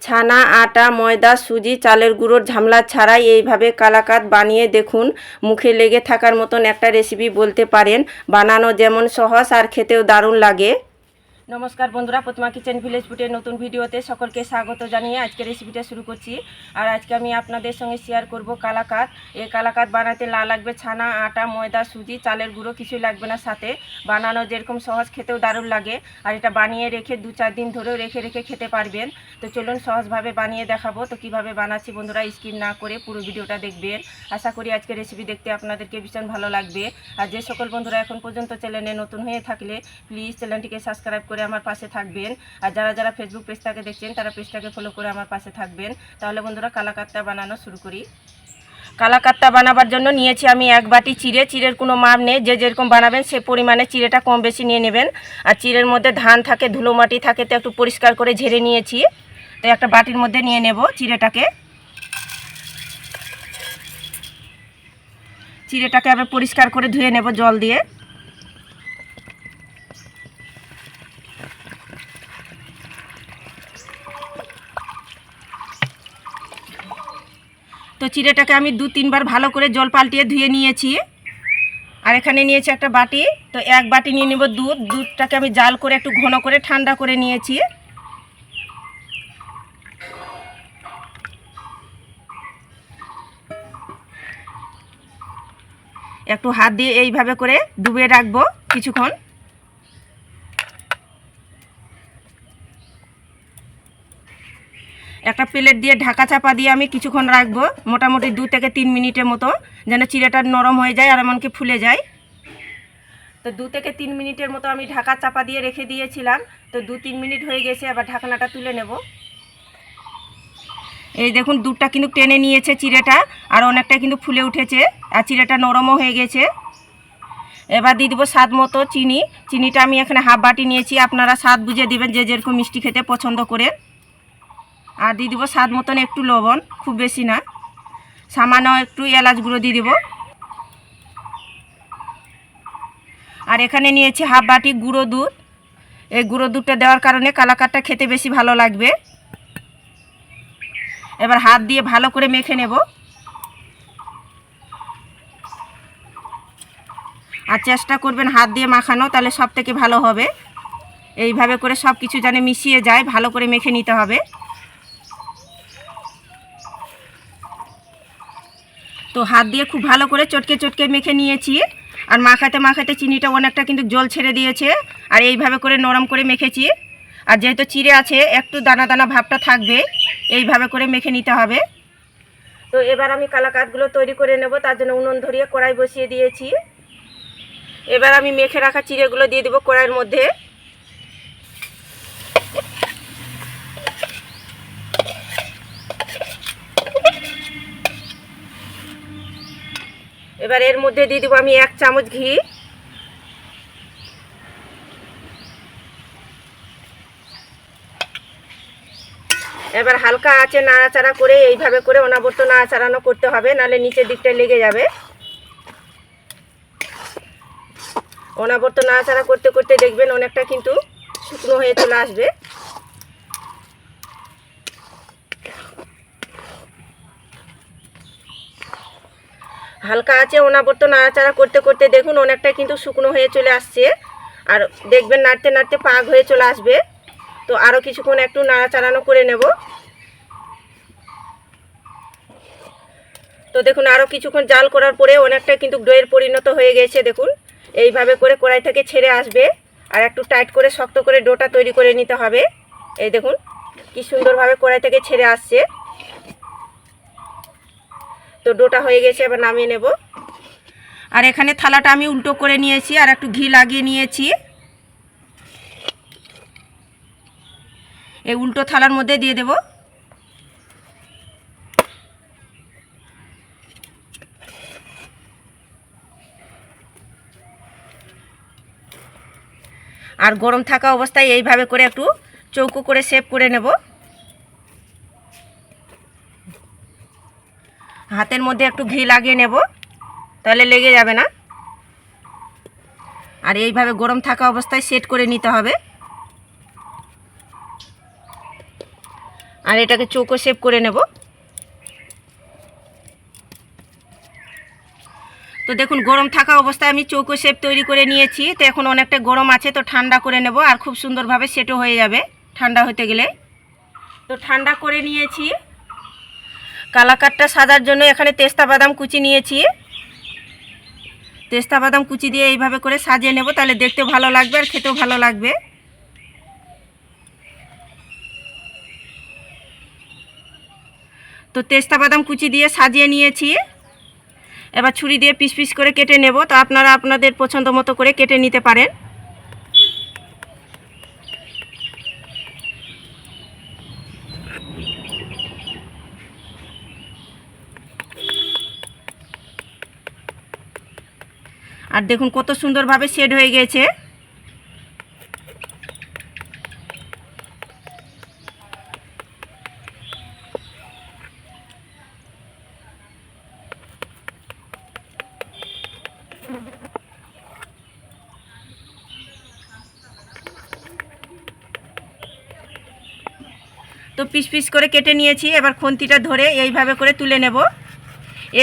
ছানা, আটা, ময়দা, সুজি, চালের গুঁড়োর ঝামেলা ছাড়াই এইভাবে কালাকাঁদ বানিয়ে দেখুন। মুখে লেগে থাকার মতন একটা রেসিপি বলতে পারেন। বানানো যেমন সহজ আর খেতেও দারুণ লাগে। নমস্কার বন্ধুরা, প্রতিমা কিচেন ভিলেজ ফুডের নতুন ভিডিওতে সকলকে স্বাগত জানিয়ে আজকে রেসিপিটা শুরু করছি। আর আজকে আমি আপনাদের সঙ্গে শেয়ার করব কালাকাঁদ। এই কালাকাঁদ বানাতে লাগবে ছানা, আটা, ময়দা, সুজি, চালের গুঁড়ো, কিছুই লাগবে না সাথে। বানানো যেরকম সহজ, খেতেও দারুণ লাগে। আর এটা বানিয়ে রেখে 2-4 দিন ধরেও রেখে খেতে পারবেন। তো চলুন সহজভাবে বানিয়ে দেখাবো। তো কিভাবে বানাচ্ছি বন্ধুরা স্কিপ না করে পুরো ভিডিওটা দেখবেন। আশা করি আজকে রেসিপি দেখতে আপনাদেরকে ভীষণ ভালো লাগবে। আর যে সকল বন্ধুরা এখন পর্যন্ত চ্যানেলে নতুন হয়ে থাকলে প্লিজ চ্যানেলটিকে সাবস্ক্রাইব করে আমার পাশে থাকবেন। আর যারা ফেসবুক পেজটাকে দেখছেন তারা পেজটাকে ফলো করে আমার পাশে থাকবেন। তাহলে বন্ধুরা কালাকাঁদটা বানানো শুরু করি। কালাকাঁদটা বানাবার জন্য নিয়েছি আমি 1 বাটি চিড়ে। চিড়ের কোনো মাপ নেই, যে যেরকম বানাবেন সে পরিমাণে চিড়েটা কম বেশি নিয়ে নেবেন। আর চিড়ের মধ্যে ধান থাকে, ধুলো মাটি থাকে, তো একটু পরিষ্কার করে ঝেড়ে নিয়েছি। তো একটা বাটির মধ্যে নিয়ে নেব চিড়েটাকে আবার পরিষ্কার করে ধুয়ে নেব জল দিয়ে। তো চিড়েটাকে আমি 2-3 বার ভালো করে জল পাল্টিয়ে ধুয়ে নিয়েছি। আর এখানে নিয়েছি একটা বাটি। তো 1 বাটি নিয়ে নেব দুধটাকে আমি জাল করে একটু ঘন করে ঠান্ডা করে নিয়েছি। একটু হাত দিয়ে এইভাবে করে ডুবিয়ে রাখবো কিছুক্ষণ। একটা প্লেট দিয়ে ঢাকা চাপা দিয়ে আমি কিছুক্ষণ রাখবো, মোটামুটি 2 থেকে 3 মিনিটের মতো, যেন চিড়েটা নরম হয়ে যায় আর এমনকি ফুলে যায়। তো 2 থেকে 3 মিনিটের মতো আমি ঢাকা চাপা দিয়ে রেখে দিয়েছিলাম। তো 2-3 মিনিট হয়ে গেছে, আবার ঢাকনাটা তুলে নেব। এই দেখুন দুধটা কিন্তু টেনে নিয়েছে চিড়েটা, আর অনেকটা কিন্তু ফুলে উঠেছে, আর চিড়েটা নরমও হয়ে গেছে। এবার দিয়ে দেবো স্বাদ মতো চিনি। চিনিটা আমি এখানে 1/2 বাটি নিয়েছি, আপনারা স্বাদ বুঝে দিবেন যে যেরকম মিষ্টি খেতে পছন্দ করে। আর দিয়ে দেবো স্বাদ মতন একটু লবণ, খুব বেশি না, সামান্য একটু এলাচ গুঁড়ো দিয়ে দেবো। আর এখানে নিয়েছি 1/2 বাটি গুঁড়ো দুধ। এই গুঁড়ো দুধটা দেওয়ার কারণে কালাকাঁদটা খেতে বেশি ভালো লাগবে। এবার হাত দিয়ে ভালো করে মেখে নেব। আর চেষ্টা করবেন হাত দিয়ে মাখানো, তাহলে সব থেকে ভালো হবে। এইভাবে করে সব কিছু যেন মিশিয়ে যায়, ভালো করে মেখে নিতে হবে। তো হাত দিয়ে খুব ভালো করে চটকে মেখে নিয়েছি। আর মাখাতে চিনিটা অনেকটা কিন্তু জল ছেড়ে দিয়েছে। আর এইভাবে করে নরম করে মেখেছি। আর যেহেতু চিড়ে আছে একটু দানা দানা ভাবটা থাকবে, এইভাবে করে মেখে নিতে হবে। তো এবার আমি কালাকাঁদগুলো তৈরি করে নেব। তার জন্য উনুন ধরিয়ে কড়াই বসিয়ে দিয়েছি। এবার আমি মেখে রাখা চিড়েগুলো দিয়ে দেবো কড়াইয়ের মধ্যে। এবার এর মধ্যে দিয়ে দেবো আমি 1 চামচ ঘি। এবার হালকা আঁচে নাড়াচাড়া করে এইভাবে করে অনাবর্ত নাড়াচাড়ানো করতে হবে, নাহলে নিচের দিকটায় লেগে যাবে। অনাবর্ত নাড়াচাড়া করতে দেখবেন অনেকটা কিন্তু শুকনো হয়ে চলে আসবে। হালকা আঁচে অনাবর্ত নাড়াচাড়া করতে দেখুন অনেকটা কিন্তু শুকনো হয়ে চলে আসছে। আর দেখবেন নাড়তে পাক হয়ে চলে আসবে। তো আরও কিছুক্ষণ একটু নাড়াচাড়ানো করে নেব। তো দেখুন আরও কিছুক্ষণ জাল করার পরে অনেকটা কিন্তু ডোয়ের পরিণত হয়ে গেছে। দেখুন এইভাবে করে কড়াই থেকে ছেড়ে আসবে। আর একটু টাইট করে শক্ত করে ডোটা তৈরি করে নিতে হবে। এই দেখুন কি সুন্দরভাবে কড়াই থেকে ছেড়ে আসছে। তো ডোটা হয়ে গেছে, এবার নামিয়ে নেব। আর এখানে থালাটা আমি উল্টো করে নিয়েছি, আর একটু ঘি লাগিয়ে নিয়েছি। এই উল্টো থালার মধ্যে দিয়ে দেব। আর গরম থাকা অবস্থায় এইভাবে করে একটু চৌকো করে শেপ করে নেব। হাতের মধ্যে একটু ঘি লাগিয়ে নেব, তাহলে লেগে যাবে না। আর এইভাবে গরম থাকা অবস্থায় সেট করে নিতে হবে। আর এটাকে চৌকো শেপ করে নেব। তো দেখুন গরম থাকা অবস্থায় আমি চৌকো শেপ তৈরি করে নিয়েছি। তো এখন অনেকটা গরম আছে, তো ঠান্ডা করে নেব আর খুব সুন্দরভাবে সেটও হয়ে যাবে ঠান্ডা হতে গেলে। তো ঠান্ডা করে নিয়েছি। কালাকাতটা সাজার জন্য এখানে পেস্তা বাদাম কুচি নিয়েছি। পেস্তা বাদাম কুচি দিয়ে এইভাবে করে সাজিয়ে নেব, তাহলে দেখতে ভালো লাগবে আর খেতেও ভালো লাগবে। তো পেস্তা বাদাম কুচি দিয়ে সাজিয়ে নিয়েছি। এবার ছুরি দিয়ে পিস পিস করে কেটে নেব। তো আপনারা আপনাদের পছন্দ মতো করে কেটে নিতে পারেন। আর দেখুন কত সুন্দরভাবে শেড হয়ে গেছে। তো পিস পিস করে কেটে নিয়েছি। এবার খুন্তিটা ধরে এইভাবে করে তুলে নেব।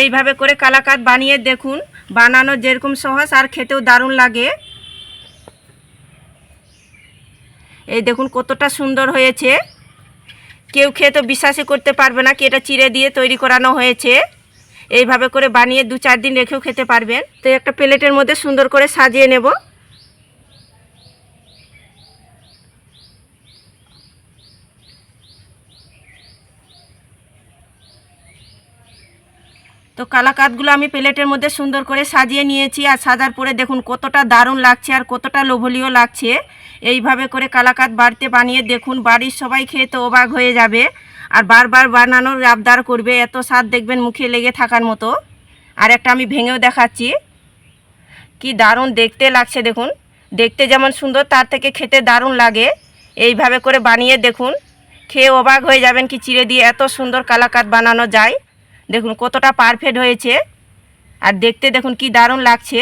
এইভাবে করে কালাকাত বানিয়ে দেখুন, বানানো যেরকম সহজ আর খেতেও দারুণ লাগে। এই দেখুন কতটা সুন্দর হয়েছে। কেউ খেয়ে তো বিশ্বাসই করতে পারবে না কি এটা চিড়ে দিয়ে তৈরি করানো হয়েছে। এইভাবে করে বানিয়ে 2-4 দিন রেখেও খেতে পারবেন। তো একটা প্লেটের মধ্যে সুন্দর করে সাজিয়ে নেব। তো কালাকাতগুলো আমি প্লেটের মধ্যে সুন্দর করে সাজিয়ে নিয়েছি। আর সাজার পরে দেখুন কতটা দারুণ লাগছে আর কতটা লোভনীয় লাগছে। এইভাবে করে কালাকাত বাড়িতে বানিয়ে দেখুন, বাড়ির সবাই খেয়ে তো অবাক হয়ে যাবে আর বারবার বানানোর আবদার করবে। এত স্বাদ দেখবেন মুখে লেগে থাকার মতো। আর একটা আমি ভেঙেও দেখাচ্ছি, কি দারুণ দেখতে লাগছে। দেখুন দেখতে যেমন সুন্দর তার থেকে খেতে দারুণ লাগে। এইভাবে করে বানিয়ে দেখুন, খেয়ে অবাক হয়ে যাবেন কি চিড়ে দিয়ে এত সুন্দর কালাকাত বানানো যায়। দেখুন কতটা পারফেক্ট হয়েছে আর দেখতে দেখুন কি দারুণ লাগছে।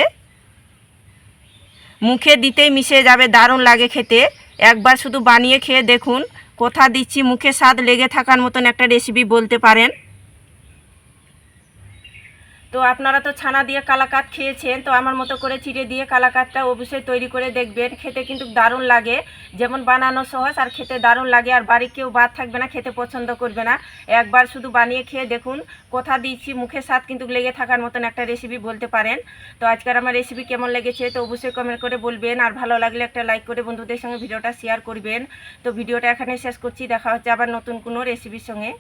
মুখে দিতেই মিশে যাবে, দারুণ লাগে খেতে। একবার শুধু বানিয়ে খেয়ে দেখুন, কথা দিচ্ছি মুখে স্বাদ লেগে থাকার মতন একটা রেসিপি বলতে পারেন। তো আপনারা তো ছানা দিয়ে কালাকাত খেয়েছেন, তো আমার মতো করে চিড়ে দিয়ে কালাকাতটা অবশ্যই তৈরি করে দেখবেন। খেতে কিন্তু দারুণ লাগে, যেমন বানানো সহজ আর খেতে দারুণ লাগে। আর বাড়ি কেউ বাদ থাকবে না, খেতে পছন্দ করবে না। একবার শুধু বানিয়ে খেয়ে দেখুন, কথা দিচ্ছি মুখে স্বাদ কিন্তু লেগে থাকার মতন একটা রেসিপি বলতে পারেন। তো আজকের আমার রেসিপি কেমন লেগেছে তো অবশ্যই কমেন্ট করে বলবেন। আর ভালো লাগলে একটা লাইক করে বন্ধুদের সঙ্গে ভিডিওটা শেয়ার করবেন। তো ভিডিওটা এখানে শেষ করছি, দেখা হচ্ছে আবার নতুন কোনো রেসিপির সঙ্গে।